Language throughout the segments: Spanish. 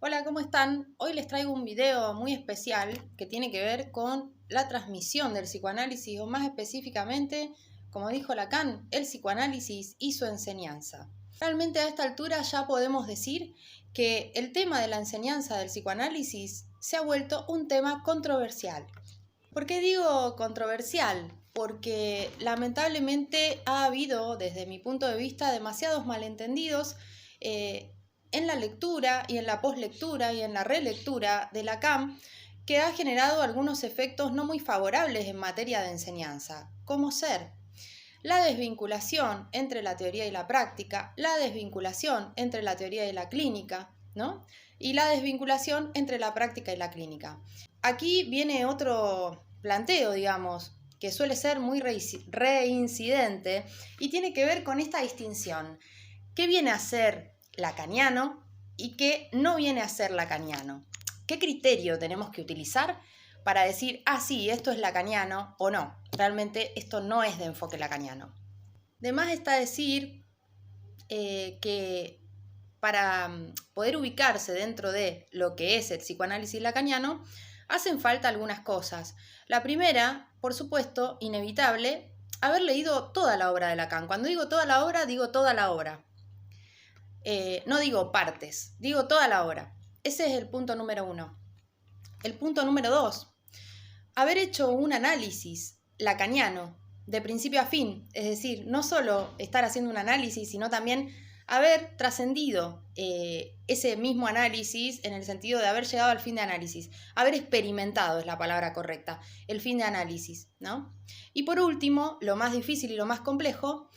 Hola, ¿cómo están? Hoy les traigo un video muy especial que tiene que ver con la transmisión del psicoanálisis o más específicamente, como dijo Lacan, el psicoanálisis y su enseñanza. Realmente a esta altura ya podemos decir que el tema de la enseñanza del psicoanálisis se ha vuelto un tema controversial. ¿Por qué digo controversial? Porque lamentablemente ha habido, desde mi punto de vista, demasiados malentendidos en la lectura y en la poslectura y en la relectura de Lacan, que ha generado algunos efectos no muy favorables en materia de enseñanza, como ser la desvinculación entre la teoría y la práctica, la desvinculación entre la teoría y la clínica, ¿no? Y la desvinculación entre la práctica y la clínica. Aquí viene otro planteo, digamos, que suele ser muy reincidente y tiene que ver con esta distinción. ¿Qué viene a ser lacaniano y qué no viene a ser lacaniano? ¿Qué criterio tenemos que utilizar para decir, sí, esto es lacaniano o no? Realmente esto no es de enfoque lacaniano. De más está decir que para poder ubicarse dentro de lo que es el psicoanálisis lacaniano, hacen falta algunas cosas. La primera, por supuesto, inevitable, haber leído toda la obra de Lacan. Cuando digo toda la obra, digo toda la obra. No digo partes, digo toda la obra. Ese es el punto número 1. El punto número 2, haber hecho un análisis lacaniano de principio a fin, es decir, no solo estar haciendo un análisis, sino también haber trascendido ese mismo análisis en el sentido de haber llegado al fin de análisis, haber experimentado es la palabra correcta, el fin de análisis, ¿no? Y por último, lo más difícil y lo más complejo,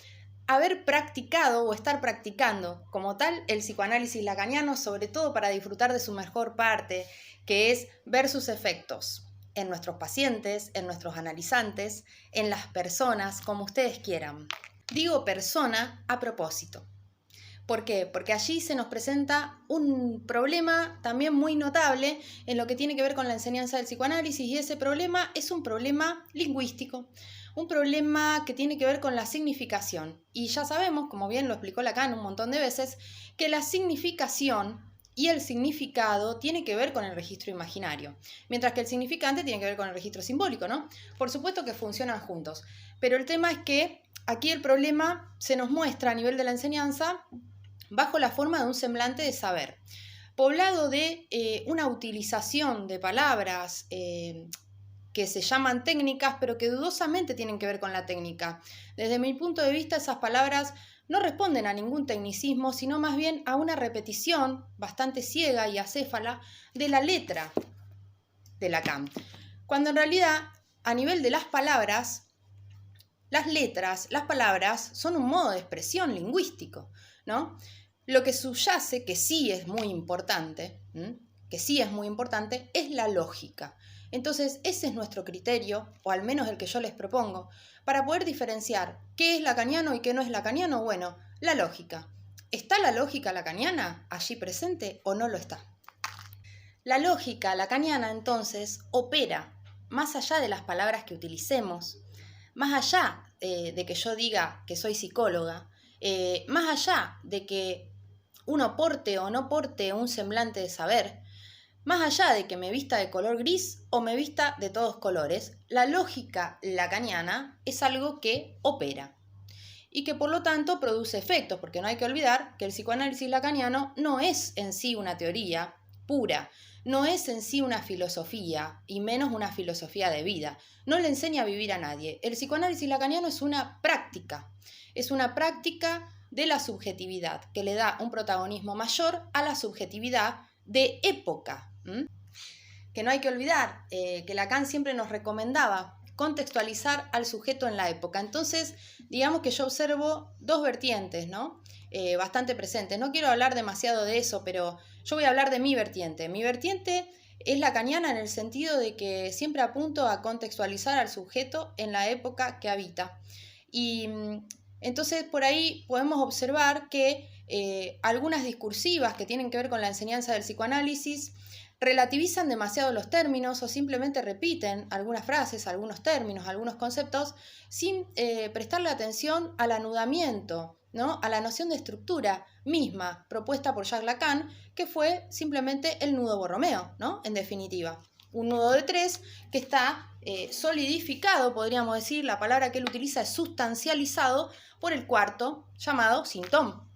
haber practicado o estar practicando como tal el psicoanálisis lacaniano, sobre todo para disfrutar de su mejor parte, que es ver sus efectos en nuestros pacientes, en nuestros analizantes, en las personas, como ustedes quieran. Digo persona a propósito. ¿Por qué? Porque allí se nos presenta un problema también muy notable en lo que tiene que ver con la enseñanza del psicoanálisis, y ese problema es un problema lingüístico, un problema que tiene que ver con la significación. Y ya sabemos, como bien lo explicó Lacan un montón de veces, que la significación y el significado tiene que ver con el registro imaginario, mientras que el significante tiene que ver con el registro simbólico, ¿no? Por supuesto que funcionan juntos, pero el tema es que aquí el problema se nos muestra a nivel de la enseñanza bajo la forma de un semblante de saber, poblado de una utilización de palabras que se llaman técnicas, pero que dudosamente tienen que ver con la técnica. Desde mi punto de vista, esas palabras no responden a ningún tecnicismo, sino más bien a una repetición bastante ciega y acéfala de la letra de Lacan. Cuando en realidad, a nivel de las palabras, las letras, las palabras son un modo de expresión lingüístico, ¿no? Lo que subyace, que sí es muy importante, es la lógica. Entonces, ese es nuestro criterio, o al menos el que yo les propongo, para poder diferenciar qué es lacaniano y qué no es lacaniano. Bueno, la lógica. ¿Está la lógica lacaniana allí presente o no lo está? La lógica lacaniana, entonces, opera más allá de las palabras que utilicemos, más allá de que yo diga que soy psicóloga, más allá de que uno porte o no porte un semblante de saber, más allá de que me vista de color gris o me vista de todos colores, la lógica lacaniana es algo que opera y que por lo tanto produce efectos, porque no hay que olvidar que el psicoanálisis lacaniano no es en sí una teoría pura, no es en sí una filosofía, y menos una filosofía de vida. No le enseña a vivir a nadie. El psicoanálisis lacaniano es una práctica de la subjetividad, que le da un protagonismo mayor a la subjetividad de época. Que no hay que olvidar que Lacan siempre nos recomendaba contextualizar al sujeto en la época. Entonces, digamos que yo observo dos vertientes, ¿no? Bastante presentes. No quiero hablar demasiado de eso, pero yo voy a hablar de mi vertiente. Mi vertiente es lacaniana en el sentido de que siempre apunto a contextualizar al sujeto en la época que habita. Y entonces por ahí podemos observar que algunas discursivas que tienen que ver con la enseñanza del psicoanálisis relativizan demasiado los términos o simplemente repiten algunas frases, algunos términos, algunos conceptos, sin prestarle atención al anudamiento ¿no?, a la noción de estructura misma propuesta por Jacques Lacan, que fue simplemente el nudo borromeo, ¿no?, en definitiva. Un nudo de 3 que está solidificado, podríamos decir, la palabra que él utiliza es sustancializado por el cuarto, llamado sintón.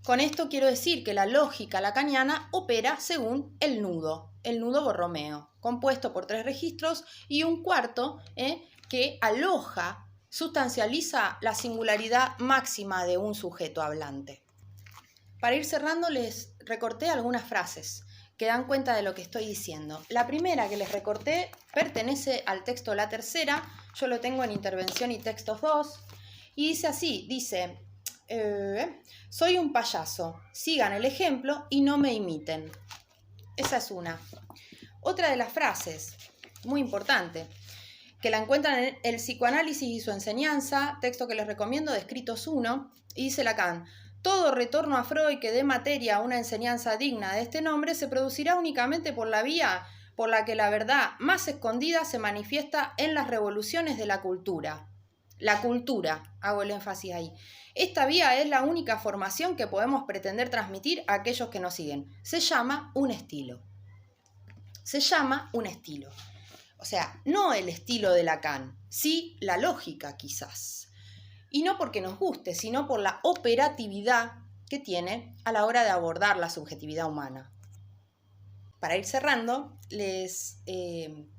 Con esto quiero decir que la lógica lacaniana opera según el nudo borromeo, compuesto por 3 registros y un cuarto que aloja, sustancializa la singularidad máxima de un sujeto hablante. Para ir cerrando, les recorté algunas frases que dan cuenta de lo que estoy diciendo. La primera que les recorté pertenece al texto La Tercera, yo lo tengo en Intervención y Textos 2, y dice así, dice, soy un payaso, sigan el ejemplo y no me imiten. Esa es una. Otra de las frases, muy importante, que la encuentran en El psicoanálisis y su enseñanza, texto que les recomiendo de Escritos 1, y dice Lacan, todo retorno a Freud que dé materia a una enseñanza digna de este nombre se producirá únicamente por la vía por la que la verdad más escondida se manifiesta en las revoluciones de la cultura. La cultura, hago el énfasis ahí. Esta vía es la única formación que podemos pretender transmitir a aquellos que nos siguen. Se llama un estilo. Se llama un estilo. O sea, no el estilo de Lacan, sí la lógica quizás. Y no porque nos guste, sino por la operatividad que tiene a la hora de abordar la subjetividad humana. Para ir cerrando, les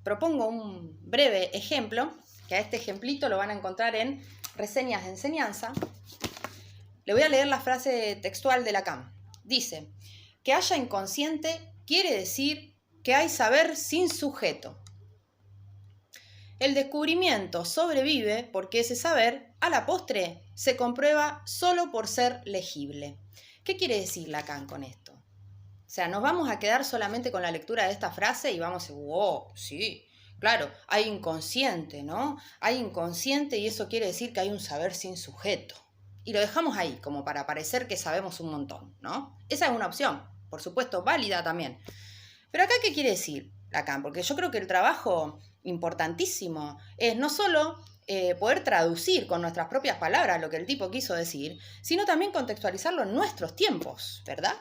propongo un breve ejemplo, que a este ejemplito lo van a encontrar en Reseñas de Enseñanza. Le voy a leer la frase textual de Lacan. Dice, que haya inconsciente quiere decir que hay saber sin sujeto. El descubrimiento sobrevive porque ese saber, a la postre, se comprueba solo por ser legible. ¿Qué quiere decir Lacan con esto? O sea, nos vamos a quedar solamente con la lectura de esta frase y vamos a decir, wow, sí, claro, hay inconsciente, ¿no? Hay inconsciente y eso quiere decir que hay un saber sin sujeto. Y lo dejamos ahí, como para parecer que sabemos un montón, ¿no? Esa es una opción, por supuesto, válida también. Pero acá, ¿qué quiere decir Lacan? Porque yo creo que el trabajo importantísimo es no solo poder traducir con nuestras propias palabras lo que el tipo quiso decir, sino también contextualizarlo en nuestros tiempos, ¿verdad?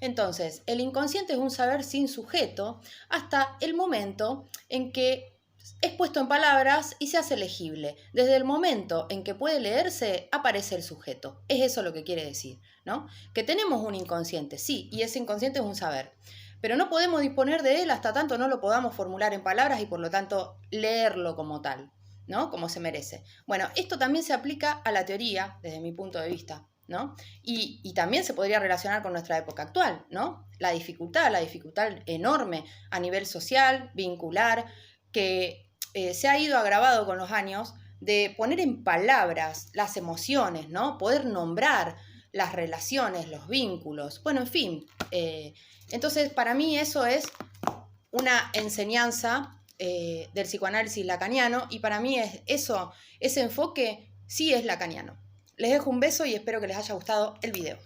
Entonces, el inconsciente es un saber sin sujeto hasta el momento en que es puesto en palabras y se hace legible. Desde el momento en que puede leerse, aparece el sujeto. Es eso lo que quiere decir, ¿no? Que tenemos un inconsciente, sí, y ese inconsciente es un saber. Pero no podemos disponer de él hasta tanto no lo podamos formular en palabras y por lo tanto leerlo como tal, ¿no? Como se merece. Bueno, esto también se aplica a la teoría, desde mi punto de vista, ¿no? Y también se podría relacionar con nuestra época actual, ¿no? La dificultad enorme a nivel social, vincular, que se ha ido agravado con los años, de poner en palabras las emociones, ¿no? Poder nombrar las relaciones, los vínculos, bueno, en fin. Entonces, para mí eso es una enseñanza del psicoanálisis lacaniano y para mí ese enfoque sí es lacaniano. Les dejo un beso y espero que les haya gustado el video.